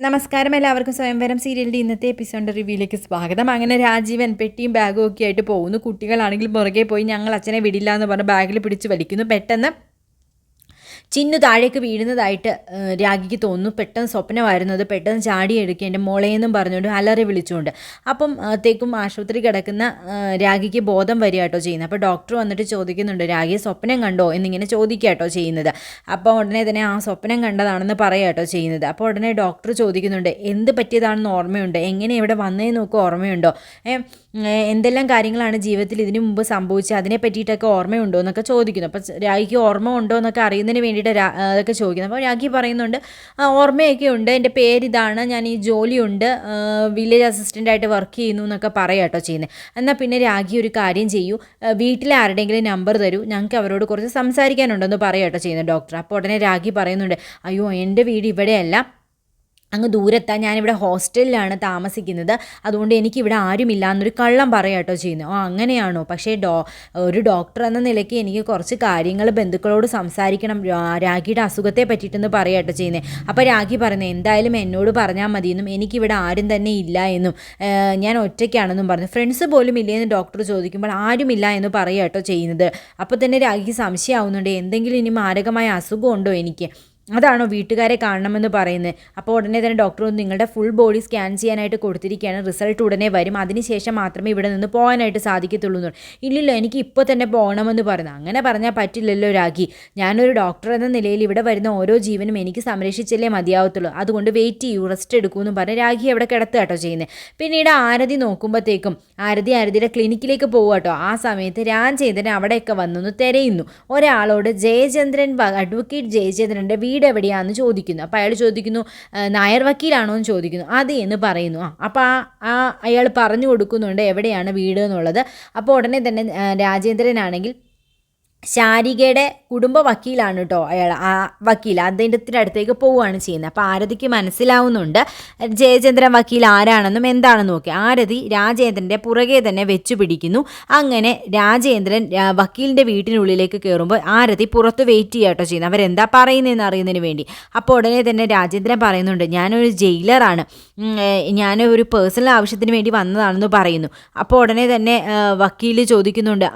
നമസ്കാരം, എല്ലാവർക്കും സ്വയംവരം സീരിയലിൻ്റെ ഇന്നത്തെ എപ്പിസോഡിൻ്റെ റിവ്യൂയിലേക്ക് സ്വാഗതം. അങ്ങനെ രാജീവൻ പെട്ടിയും ബാഗും ഒക്കെ ആയിട്ട് പോകുന്നു. കുട്ടികളാണെങ്കിൽ പുറകെ പോയി ഞങ്ങൾ അച്ഛനെ വിടില്ല എന്ന് പറഞ്ഞ് ബാഗിൽ പിടിച്ച് വലിക്കുന്നു. പെട്ടെന്ന് ചിന്നു താഴേക്ക് വീഴുന്നതായിട്ട് രാഗിക്ക് തോന്നുന്നു. പെട്ടെന്ന് സ്വപ്നമായിരുന്നത്. പെട്ടെന്ന് ചാടി എടുക്കുക എൻ്റെ മോളേന്നും പറഞ്ഞുകൊണ്ട് അലറി വിളിച്ചുകൊണ്ട്. അപ്പം തേക്കും ആശുപത്രി കിടക്കുന്ന രാഗിക്ക് ബോധം വരിക കേട്ടോ ചെയ്യുന്നത്. അപ്പോൾ ഡോക്ടർ വന്നിട്ട് ചോദിക്കുന്നുണ്ട്, രാഗിയെ സ്വപ്നം കണ്ടോ എന്നിങ്ങനെ ചോദിക്കുക കേട്ടോ ചെയ്യുന്നത്. അപ്പോൾ ഉടനെ തന്നെ ആ സ്വപ്നം കണ്ടതാണെന്ന് പറയുക കേട്ടോ ചെയ്യുന്നത്. അപ്പോൾ ഉടനെ ഡോക്ടർ ചോദിക്കുന്നുണ്ട്, എന്ത് പറ്റിയതാണെന്ന് ഓർമ്മയുണ്ട്, എങ്ങനെ ഇവിടെ വന്നേ നോക്കുക ഓർമ്മയുണ്ടോ, എന്തെല്ലാം കാര്യങ്ങളാണ് ജീവിതത്തിൽ ഇതിനു മുമ്പ് സംഭവിച്ചത്, അതിനെ പറ്റിയിട്ടൊക്കെ ഓർമ്മയുണ്ടോ എന്നൊക്കെ ചോദിക്കുന്നു. അപ്പോൾ രാഗിക്ക് ഓർമ്മ ഉണ്ടോ എന്നൊക്കെ അറിയുന്നതിന് വേണ്ടിയിട്ട് അതൊക്കെ ചോദിക്കുന്നത്. അപ്പോൾ രാഗി പറയുന്നുണ്ട്, ഓർമ്മയൊക്കെ ഉണ്ട്, എൻ്റെ പേരിതാണ്, ഞാൻ ഈ ജോലിയുണ്ട്, വില്ലേജ് അസിസ്റ്റൻ്റായിട്ട് വർക്ക് ചെയ്യുന്നു എന്നൊക്കെ പറയാം കേട്ടോ ചെയ്യുന്നത്. എന്നാൽ പിന്നെ രാഗി ഒരു കാര്യം ചെയ്യൂ, വീട്ടിലെ ആരുടെയെങ്കിലും നമ്പർ തരൂ, ഞങ്ങൾക്ക് അവരോട് കുറച്ച് സംസാരിക്കാനുണ്ടെന്ന് പറയാം കേട്ടോ ചെയ്യുന്നത് ഡോക്ടർ. അപ്പോൾ ഉടനെ രാഗി പറയുന്നുണ്ട്, അയ്യോ എൻ്റെ വീട് ഇവിടെയല്ല, അങ്ങ് ദൂരത്താണ്, ഞാനിവിടെ ഹോസ്റ്റലിലാണ് താമസിക്കുന്നത്, അതുകൊണ്ട് എനിക്കിവിടെ ആരുമില്ല എന്നൊരു കള്ളം പറയാം കേട്ടോ ചെയ്യുന്നത്. അങ്ങനെയാണോ, പക്ഷേ ഒരു ഡോക്ടർ എന്ന നിലയ്ക്ക് എനിക്ക് കുറച്ച് കാര്യങ്ങൾ ബന്ധുക്കളോട് സംസാരിക്കണം, രാഗിയുടെ അസുഖത്തെ പറ്റിയിട്ടെന്ന് പറയാം കേട്ടോ ചെയ്യുന്നത്. അപ്പോൾ രാഗി പറയുന്നത്, എന്തായാലും എന്നോട് പറഞ്ഞാൽ മതിയെന്നും എനിക്കിവിടെ ആരും തന്നെ ഇല്ല എന്നും ഞാൻ ഒറ്റയ്ക്കാണെന്നും പറഞ്ഞു. ഫ്രണ്ട്സ് പോലും ഇല്ലേന്ന് ഡോക്ടർ ചോദിക്കുമ്പോൾ ആരുമില്ല എന്ന് പറയാം കേട്ടോ ചെയ്യുന്നത്. അപ്പോൾ തന്നെ രാഗിക്ക് സംശയമാവുന്നുണ്ട്, എന്തെങ്കിലും ഇനി മാരകമായ അസുഖമുണ്ടോ എനിക്ക്, അതാണോ വീട്ടുകാരെ കാണണമെന്ന് പറയുന്നത്. അപ്പോൾ ഉടനെ തന്നെ ഡോക്ടർ നിങ്ങളുടെ ഫുൾ ബോഡി സ്കാൻ ചെയ്യാനായിട്ട് കൊടുത്തിരിക്കുകയാണ്, റിസൾട്ട് ഉടനെ വരും, അതിനുശേഷം മാത്രമേ ഇവിടെ നിന്ന് പോകാനായിട്ട് സാധിക്കത്തുള്ളൂ എന്ന്. ഇല്ലല്ലോ, എനിക്ക് ഇപ്പോൾ തന്നെ പോകണമെന്ന് പറയുന്നു. അങ്ങനെ പറഞ്ഞാൽ പറ്റില്ലല്ലോ രാഗി, ഞാനൊരു ഡോക്ടർ എന്ന നിലയിൽ ഇവിടെ വരുന്ന ഓരോ ജീവനും എനിക്ക് സംരക്ഷിച്ചല്ലേ മതിയാവത്തുള്ളൂ, അതുകൊണ്ട് വെയിറ്റ് ചെയ്യൂ, റെസ്റ്റ് എടുക്കൂ എന്ന് പറഞ്ഞ് രാഗി അവിടെ കിടത്തുക കേട്ടോ ചെയ്യുന്നത്. പിന്നീട് ആരതി നോക്കുമ്പോഴത്തേക്കും ആരതിയുടെ ക്ലിനിക്കിലേക്ക് പോകുക കേട്ടോ. ആ സമയത്ത് രാജേന്ദ്രൻ അവിടെയൊക്കെ വന്നൊന്ന് തിരയുന്നു. ഒരാളോട് അഡ്വക്കേറ്റ് ജയചന്ദ്രൻ്റെ വീട് എവിടെയാണെന്ന് ചോദിക്കുന്നു. അപ്പോൾ അയാൾ ചോദിക്കുന്നു, നായർ വക്കീലാണോ എന്ന് ചോദിക്കുന്നു. അതെ എന്ന് പറയുന്നു. അപ്പോൾ അയാൾ പറഞ്ഞു കൊടുക്കുന്നുണ്ട് എവിടെയാണ് വീട് എന്നുള്ളത്. അപ്പോൾ ഉടനെ തന്നെ രാജേന്ദ്രനാണെങ്കിൽ ശാരികയുടെ കുടുംബ വക്കീലാണ് കേട്ടോ അയാൾ, ആ വക്കീൽ അദ്ദേഹത്തിൻ്റെ അടുത്തേക്ക് പോവുകയാണ് ചെയ്യുന്നത്. അപ്പോൾ ആരതിക്ക് മനസ്സിലാവുന്നുണ്ട് ജയചന്ദ്രൻ വക്കീൽ ആരാണെന്നും എന്താണെന്ന് നോക്കി. ആരതി രാജേന്ദ്രൻ്റെ പുറകെ തന്നെ വെച്ചു പിടിക്കുന്നു. അങ്ങനെ രാജേന്ദ്രൻ വക്കീലിൻ്റെ വീട്ടിനുള്ളിലേക്ക് കയറുമ്പോൾ ആരതി പുറത്ത് വെയിറ്റ് ചെയ്യുക കേട്ടോ ചെയ്യുന്നത്, അവരെന്താ പറയുന്നതെന്ന് അറിയുന്നതിന് വേണ്ടി. അപ്പോൾ ഉടനെ തന്നെ രാജേന്ദ്രൻ പറയുന്നുണ്ട്, ഞാനൊരു ജയിലറാണ്, ഞാൻ ഒരു പേഴ്സണൽ ആവശ്യത്തിന് വേണ്ടി വന്നതാണെന്ന് പറയുന്നു. അപ്പോൾ ഉടനെ തന്നെ വക്കീൽ ചോദിക്കുന്നുണ്ട്,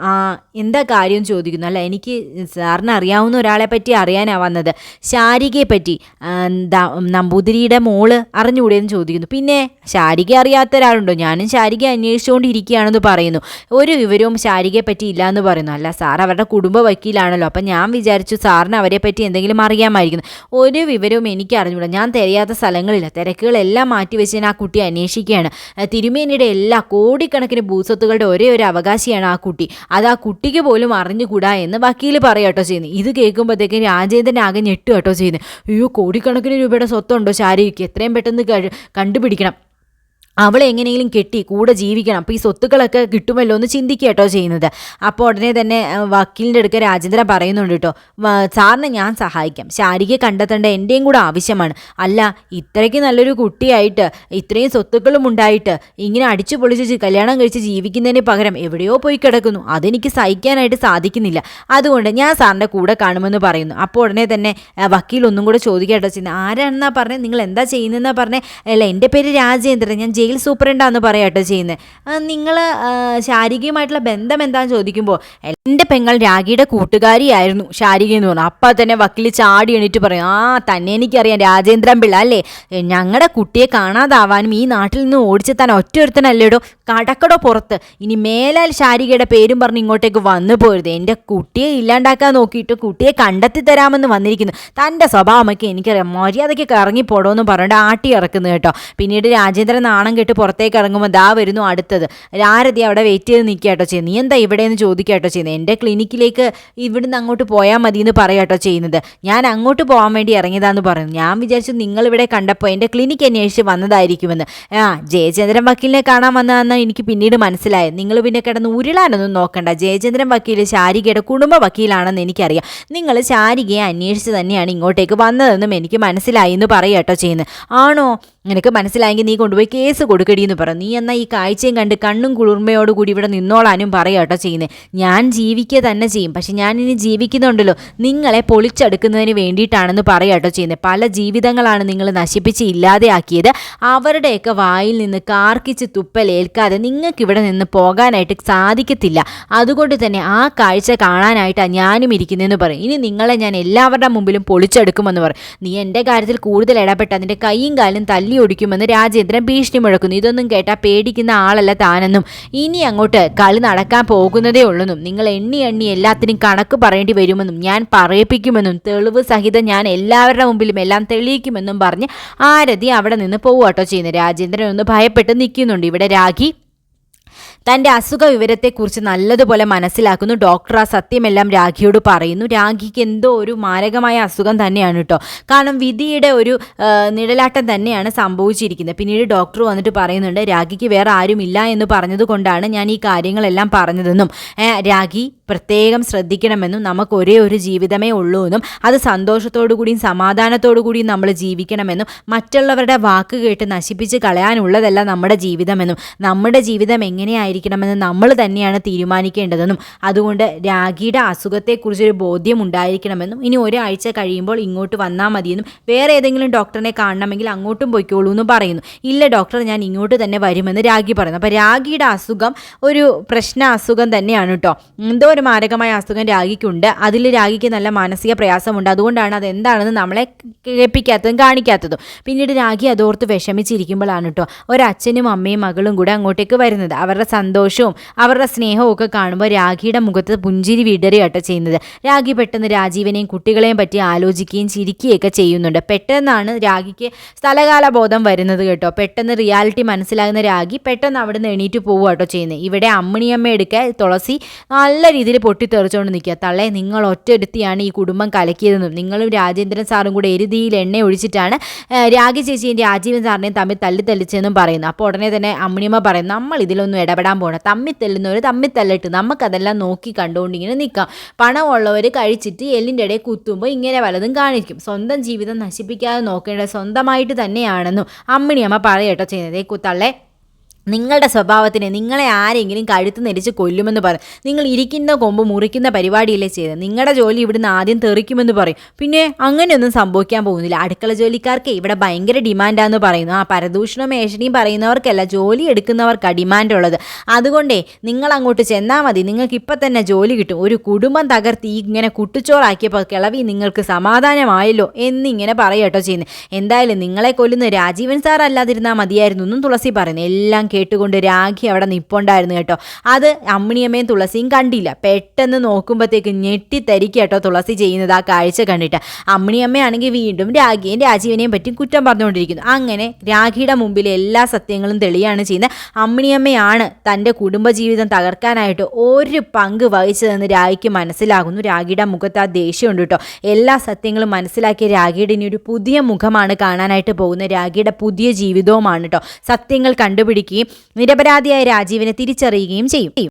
എന്താ കാര്യം ചോദിക്കുന്നു. അല്ല, എനിക്ക് സാറിന് അറിയാവുന്ന ഒരാളെ പറ്റി അറിയാനാണ് വന്നത്, ശാരികയെ പറ്റി, നമ്പൂതിരിയുടെ മോള് അറിഞ്ഞുകൂടെയെന്ന് ചോദിക്കുന്നു. പിന്നെ ശാരിക അറിയാത്ത ഒരാളുണ്ടോ, ഞാനും ശാരിക അന്വേഷിച്ചുകൊണ്ടിരിക്കുകയാണെന്ന് പറയുന്നു. ഒരു വിവരവും ശാരികയെ പറ്റി ഇല്ല എന്ന് പറയുന്നു. അല്ല സാർ അവരുടെ കുടുംബ വക്കീലാണല്ലോ, അപ്പം ഞാൻ വിചാരിച്ചു സാറിന് അവരെ പറ്റി എന്തെങ്കിലും അറിയാമായിരിക്കുന്നു. ഒരു വിവരവും എനിക്ക് അറിഞ്ഞൂടാ, ഞാൻ തിരയാത്ത സ്ഥലങ്ങളില്ല, തിരക്കുകളെല്ലാം മാറ്റിവെച്ച് ഞാൻ ആ കുട്ടിയെ അന്വേഷിക്കുകയാണ്. തിരുമേനിയുടെ എല്ലാ കോടിക്കണക്കിന് ഭൂസ്വത്തുകളുടെ ഒരേ ഒരു അവകാശിയാണ് ആ കുട്ടി, അത് ആ കുട്ടിക്ക് പോലും അറിഞ്ഞുകൂടാ എന്ന് വക്കീൽ പറയാട്ടോ ചെയ്യുന്നത്. ഇത് കേൾക്കുമ്പോഴത്തേക്കും രാജേന്ദ്രൻ ആകെ ഞെട്ടു കേട്ടോ ചെയ്യുന്നത്. അയ്യോ, കോടിക്കണക്കിന് രൂപയുടെ സ്വത്തുണ്ടോ ശാരികയ്ക്ക്, എത്രയും പെട്ടെന്ന് കണ്ടുപിടിക്കണം, അവളെ എങ്ങനെയെങ്കിലും കെട്ടി കൂടെ ജീവിക്കണം, അപ്പോൾ ഈ സ്വത്തുക്കളൊക്കെ കിട്ടുമല്ലോ എന്ന് ചിന്തിക്കുക കേട്ടോ ചെയ്യുന്നത്. അപ്പോൾ ഉടനെ തന്നെ വക്കീലിൻ്റെ അടുക്ക രാജേന്ദ്രൻ പറയുന്നുണ്ട് കേട്ടോ, സാറിനെ ഞാൻ സഹായിക്കാം, ശാരികയെ കണ്ടെത്തേണ്ട എൻ്റെയും കൂടെ ആവശ്യമാണ്. അല്ല, ഇത്രയ്ക്ക് നല്ലൊരു കുട്ടിയായിട്ട് ഇത്രയും സ്വത്തുക്കളും ഉണ്ടായിട്ട് ഇങ്ങനെ അടിച്ചു പൊളിച്ച് കല്യാണം കഴിച്ച് ജീവിക്കുന്നതിന് പകരം എവിടെയോ പോയി കിടക്കുന്നു, അതെനിക്ക് സഹിക്കാനായിട്ട് സാധിക്കുന്നില്ല, അതുകൊണ്ട് ഞാൻ സാറിൻ്റെ കൂടെ കാണുമെന്ന് പറയുന്നു. അപ്പോൾ ഉടനെ തന്നെ വക്കീൽ ഒന്നും കൂടെ ചോദിക്കുക കേട്ടോ ചെയ്യുന്നത്, ആരാണെന്നാ പറഞ്ഞത്, നിങ്ങൾ എന്താ ചെയ്യുന്നതെന്നാ പറഞ്ഞത്. അല്ല, എൻ്റെ പേര് രാജേന്ദ്രൻ, ഞാൻ ജയിൽ സൂപ്രണ്ടാന്ന് പറയാട്ടോ ചെയ്യുന്നത്. നിങ്ങൾ ശാരികയുമായിട്ടുള്ള ബന്ധം എന്താണെന്ന് ചോദിക്കുമ്പോൾ എൻ്റെ പെങ്ങൾ രാഗിയുടെ കൂട്ടുകാരിയായിരുന്നു ശാരിക എന്ന് പറഞ്ഞു. അപ്പോൾ തന്നെ വക്കീൽ ചാടി എണീറ്റ് പറയും, തന്നെ എനിക്കറിയാം, രാജേന്ദ്രൻ പിള്ള അല്ലേ, ഞങ്ങളുടെ കുട്ടിയെ കാണാതാവാനും ഈ നാട്ടിൽ നിന്ന് ഓടിച്ചെത്താൻ ഒറ്റയൊരുത്തനല്ലേടോ, കടക്കടോ പുറത്ത്, ഇനി മേലാൽ ശാരികയുടെ പേരും പറഞ്ഞ് ഇങ്ങോട്ടേക്ക് വന്നു പോരുത്, എൻ്റെ കുട്ടിയെ ഇല്ലാണ്ടാക്കാൻ നോക്കിയിട്ട് കുട്ടിയെ കണ്ടെത്തി തരാമെന്ന് വന്നിരിക്കുന്നു, തൻ്റെ സ്വഭാവമൊക്കെ എനിക്കറിയാം, മര്യാദയ്ക്ക് ഇറങ്ങിപ്പോടോ എന്ന് പറഞ്ഞിട്ട് ആട്ടി ഇറക്കുന്നു കേട്ടോ. പിന്നീട് രാജേന്ദ്രൻ നാണം കേട്ട് പുറത്തേക്ക് ഇറങ്ങുമ്പോൾ ദാ വരുന്നു അടുത്തത്. ആരതി അവിടെ വെയിറ്റ് ചെയ്ത് നിൽക്കുക കേട്ടോ ചെയ്യുന്നത്. നീ എന്താ ഇവിടെയെന്ന് ചോദിക്കുക കേട്ടോ ചെയ്യുന്നത്. എൻ്റെ ക്ലിനിക്കിലേക്ക് ഇവിടുന്ന് അങ്ങോട്ട് പോയാൽ മതി എന്ന് പറയാം കേട്ടോ ചെയ്യുന്നത്. ഞാൻ അങ്ങോട്ട് പോകാൻ വേണ്ടി ഇറങ്ങിയതാന്ന് പറയുന്നു. ഞാൻ വിചാരിച്ചു നിങ്ങളിവിടെ കണ്ടപ്പോൾ എൻ്റെ ക്ലിനിക്ക് അന്വേഷിച്ച് വന്നതായിരിക്കുമെന്ന്. ജയചന്ദ്രൻ വക്കീലിനെ കാണാൻ വന്നതെന്ന് എന്നാണ് എനിക്ക് പിന്നീട് മനസ്സിലായത്. നിങ്ങൾ പിന്നെ കിടന്ന് ഉരുളാനൊന്നും നോക്കണ്ട. ജയചന്ദ്രൻ വക്കീൽ ശാരികയുടെ കുടുംബ വക്കീലാണെന്ന് എനിക്കറിയാം. നിങ്ങൾ ശാരികയെ അന്വേഷിച്ച് തന്നെയാണ് ഇങ്ങോട്ടേക്ക് വന്നതെന്നും എനിക്ക് മനസ്സിലായി എന്ന് പറയുക കേട്ടോ ചെയ്യുന്നത്. ആണോ, നിനക്ക് മനസ്സിലായെങ്കിൽ നീ കൊണ്ടുപോയി കേസ് കൊടുക്കടി എന്ന് പറഞ്ഞു. നീ എന്നാൽ ഈ കാഴ്ചയും കണ്ട് കണ്ണും കുളിർമയോടുകൂടി ഇവിടെ നിന്നോളാനും പറയുക കേട്ടോ ചെയ്യുന്നത്. ഞാൻ ജീവിക്കുക തന്നെ ചെയ്യും, പക്ഷെ ഞാൻ ഇനി ജീവിക്കുന്നുണ്ടല്ലോ നിങ്ങളെ പൊളിച്ചെടുക്കുന്നതിന് വേണ്ടിയിട്ടാണെന്ന് പറയുക കേട്ടോ ചെയ്യുന്നത്. പല ജീവിതങ്ങളാണ് നിങ്ങൾ നശിപ്പിച്ച് ഇല്ലാതെയാക്കിയത്. അവരുടെയൊക്കെ വായിൽ നിന്ന് കാർക്കിച്ച് തുപ്പലേൽക്കാതെ നിങ്ങൾക്കിവിടെ നിന്ന് പോകാനായിട്ട് സാധിക്കത്തില്ല. അതുകൊണ്ട് തന്നെ ആ കാഴ്ച കാണാനായിട്ടാണ് ഞാനും ഇരിക്കുന്നതെന്ന് പറയും. ഇനി നിങ്ങളെ ഞാൻ എല്ലാവരുടെ മുമ്പിലും പൊളിച്ചെടുക്കുമെന്ന് പറയും. നീ എൻ്റെ കാര്യത്തിൽ കൂടുതൽ ഇടപെട്ട് അതിൻ്റെ കൈയും കാലും തല്ലി ഒടിക്കുമെന്ന് രാജേന്ദ്രൻ ഭീഷണി മുഴക്കുന്നു. ഇതൊന്നും കേട്ടാൽ പേടിക്കുന്ന ആളല്ല താനെന്നും ഇനി അങ്ങോട്ട് കളി നടക്കാൻ പോകുന്നതേ ഉള്ളെന്നും നിങ്ങൾ എണ്ണി എല്ലാത്തിനും കണക്ക് പറയേണ്ടി വരുമെന്നും ഞാൻ പറയിപ്പിക്കുമെന്നും തെളിവ് സഹിതം ഞാൻ എല്ലാവരുടെ മുമ്പിലും എല്ലാം തെളിയിക്കുമെന്നും പറഞ്ഞ് ആരതി അവിടെ നിന്ന് പോവുകട്ടോ ചെയ്യുന്നത്. രാജേന്ദ്രൻ ഒന്ന് ഭയപ്പെട്ട് നിൽക്കുന്നുണ്ട്. ഇവിടെ രാഖി തൻ്റെ അസുഖ വിവരത്തെക്കുറിച്ച് നല്ലതുപോലെ മനസ്സിലാക്കുന്നു. ഡോക്ടർ ആ സത്യമെല്ലാം രാഖിയോട് പറയുന്നു. രാഖിക്ക് എന്തോ ഒരു മാരകമായ അസുഖം തന്നെയാണ് കേട്ടോ. കാരണം വിധിയുടെ ഒരു നിഴലാട്ടം തന്നെയാണ് സംഭവിച്ചിരിക്കുന്നത്. പിന്നീട് ഡോക്ടർ വന്നിട്ട് പറയുന്നുണ്ട്, രാഖിക്ക് വേറെ ആരും ഇല്ല എന്ന് പറഞ്ഞതുകൊണ്ടാണ് ഞാൻ ഈ കാര്യങ്ങളെല്ലാം പറഞ്ഞതെന്നും രാഖി പ്രത്യേകം ശ്രദ്ധിക്കണമെന്നും നമുക്ക് ഒരേ ഒരു ജീവിതമേ ഉള്ളൂ എന്നും അത് സന്തോഷത്തോടു കൂടിയും സമാധാനത്തോടു കൂടിയും നമ്മൾ ജീവിക്കണമെന്നും മറ്റുള്ളവരുടെ വാക്ക് കേട്ട് നശിപ്പിച്ച് കളയാനുള്ളതല്ല നമ്മുടെ ജീവിതമെന്നും നമ്മുടെ ജീവിതം എങ്ങനെയായിരിക്കണമെന്ന് നമ്മൾ തന്നെയാണ് തീരുമാനിക്കേണ്ടതെന്നും അതുകൊണ്ട് രാഖിയുടെ അസുഖത്തെക്കുറിച്ചൊരു ബോധ്യം ഉണ്ടായിരിക്കണമെന്നും ഇനി ഒരാഴ്ച കഴിയുമ്പോൾ ഇങ്ങോട്ട് വന്നാൽ മതിയെന്നും വേറെ ഏതെങ്കിലും ഡോക്ടറിനെ കാണണമെങ്കിൽ അങ്ങോട്ടും പോയിക്കോളൂ എന്നും പറയുന്നു. ഇല്ല ഡോക്ടർ, ഞാൻ ഇങ്ങോട്ട് തന്നെ വരുമെന്ന് രാഖി പറയുന്നു. അപ്പോൾ രാഖിയുടെ അസുഖം ഒരു പ്രശ്ന അസുഖം തന്നെയാണ് കേട്ടോ. എന്തോ ഒരു മാരകമായ അസുഖം രാഖിക്കുണ്ട്. അതിൽ രാഖിക്ക് നല്ല മാനസിക പ്രയാസമുണ്ട്. അതുകൊണ്ടാണ് അതെന്താണെന്ന് നമ്മളെ കേൾപ്പിക്കാത്തതും കാണിക്കാത്തതും. പിന്നീട് രാഖി അതോർത്ത് വിഷമിച്ചിരിക്കുമ്പോഴാണ് കേട്ടോ ഒരച്ഛനും അമ്മയും മകളും കൂടെ അങ്ങോട്ടേക്ക് വരുന്നത്. അവരുടെ സന്തോഷവും അവരുടെ സ്നേഹവും ഒക്കെ കാണുമ്പോൾ രാഖിയുടെ മുഖത്ത് പുഞ്ചിരി വിടരുകട്ടോ ചെയ്യുന്നത്. രാഖി പെട്ടെന്ന് രാജീവനെയും കുട്ടികളെയും പറ്റി ആലോചിക്കുകയും ചിരിക്കുകയൊക്കെ ചെയ്യുന്നുണ്ട്. പെട്ടെന്നാണ് രാഖിക്ക് സ്ഥലകാല ബോധം വരുന്നത് കേട്ടോ. പെട്ടെന്ന് റിയാലിറ്റി മനസ്സിലാകുന്ന രാഖി പെട്ടെന്ന് അവിടെ നിന്ന് എണീറ്റ് പോവുക കേട്ടോ ചെയ്യുന്നത്. ഇവിടെ അമ്മിണിയമ്മ എടുക്കുക തുളസി നല്ല രീതിയിൽ പൊട്ടിത്തെറിച്ചുകൊണ്ട് നിൽക്കുക. തള്ളേ, നിങ്ങൾ ഒറ്റൊരുത്തിയാണ് ഈ കുടുംബം കലക്കിയതെന്നും നിങ്ങളും രാജേന്ദ്രൻ സാറും കൂടെ എരുതിയിൽ എണ്ണ ഒഴിച്ചിട്ടാണ് രാഖി ചേച്ചിയും രാജീവൻ സാറിനെയും തമ്മിൽ തല്ലിച്ചെന്നും പറയുന്നു. അപ്പോൾ ഉടനെ തന്നെ അമ്മിണിയമ്മ പറയും, നമ്മൾ ഇതിലൊന്നും ഇടപെടാൻ പോകണം. തമ്മിൽ തല്ലിട്ട് നമുക്കതെല്ലാം നോക്കി കണ്ടുകൊണ്ട് ഇങ്ങനെ നിൽക്കാം. പണമുള്ളവർ കഴിച്ചിട്ട് എല്ലിൻ്റെ ഇടയിൽ കുത്തുമ്പോൾ ഇങ്ങനെ വലതും കാണിക്കും. സ്വന്തം ജീവിതം നശിപ്പിക്കാതെ നോക്കേണ്ടത് സ്വന്തമായിട്ട് തന്നെയാണെന്നും അമ്മിണിയമ്മ പറയട്ടോ ചെയ്യുന്നത്. തള്ളേ, നിങ്ങളുടെ സ്വഭാവത്തിന് നിങ്ങളെ ആരെങ്കിലും കഴുത്ത് നെരിച്ച് കൊല്ലുമെന്ന് പറയും. നിങ്ങൾ ഇരിക്കുന്ന കൊമ്പ് മുറിക്കുന്ന പരിപാടിയല്ലേ ചെയ്തത്. നിങ്ങളുടെ ജോലി ഇവിടുന്ന് ആദ്യം തെറിക്കുമെന്ന് പറയും. പിന്നെ അങ്ങനെയൊന്നും സംഭവിക്കാൻ പോകുന്നില്ല. അടുക്കള ജോലിക്കാർക്ക് ഇവിടെ ഭയങ്കര ഡിമാൻഡാന്ന് പറയുന്നു. ആ പരദൂഷണവും ഏഷണിയും പറയുന്നവർക്കല്ല, ജോലി എടുക്കുന്നവർക്കാണ് ഡിമാൻഡുള്ളത്. അതുകൊണ്ടേ നിങ്ങൾ അങ്ങോട്ട് ചെന്നാൽ മതി, നിങ്ങൾക്ക് ഇപ്പം തന്നെ ജോലി കിട്ടും. ഒരു കുടുംബം തകർത്തി ഇങ്ങനെ കുട്ടിച്ചോറാക്കിയപ്പോൾ കിളവി നിങ്ങൾക്ക് സമാധാനമായല്ലോ എന്നിങ്ങനെ പറയട്ടോ ചെയ്യുന്നത്. എന്തായാലും നിങ്ങളെ കൊല്ലുന്ന രാജീവൻ സാർ അല്ലാതിരുന്നാൽ മതിയായിരുന്നു എന്നും തുളസി പറയുന്നു. എല്ലാം കേട്ടുകൊണ്ട് രാഖി അവിടെ നിൽപ്പുണ്ടായിരുന്നു കേട്ടോ. അത് അമ്മിണിയമ്മയും തുളസിയും കണ്ടില്ല. പെട്ടെന്ന് നോക്കുമ്പോഴത്തേക്ക് ഞെട്ടിത്തരിക്കുക കേട്ടോ തുളസി ചെയ്യുന്നത് ആ കാഴ്ച കണ്ടിട്ട്. അമ്മിണിയമ്മയാണെങ്കിൽ വീണ്ടും രാഖിയെയും രാജീവനെയും പറ്റി കുറ്റം പറഞ്ഞുകൊണ്ടിരിക്കുന്നു. അങ്ങനെ രാഖിയുടെ മുമ്പിൽ എല്ലാ സത്യങ്ങളും തെളിയാണ് ചെയ്യുന്നത്. അമ്മിണിയമ്മയാണ് തൻ്റെ കുടുംബജീവിതം തകർക്കാനായിട്ട് ഒരു പങ്ക് വഹിച്ചതെന്ന് രാഖിക്ക് മനസ്സിലാകുന്നു. രാഖിയുടെ മുഖത്ത് ആ ദേഷ്യമുണ്ട് കേട്ടോ. എല്ലാ സത്യങ്ങളും മനസ്സിലാക്കിയ രാഖിയുടെ ഇനി ഒരു പുതിയ മുഖമാണ് കാണാനായിട്ട് പോകുന്നത്. രാഖിയുടെ പുതിയ ജീവിതവുമാണ് കേട്ടോ. സത്യങ്ങൾ കണ്ടുപിടിക്കുകയും നിരപരാധിയായ രാജീവിനെ തിരിച്ചറിയുകയും ചെയ്യും.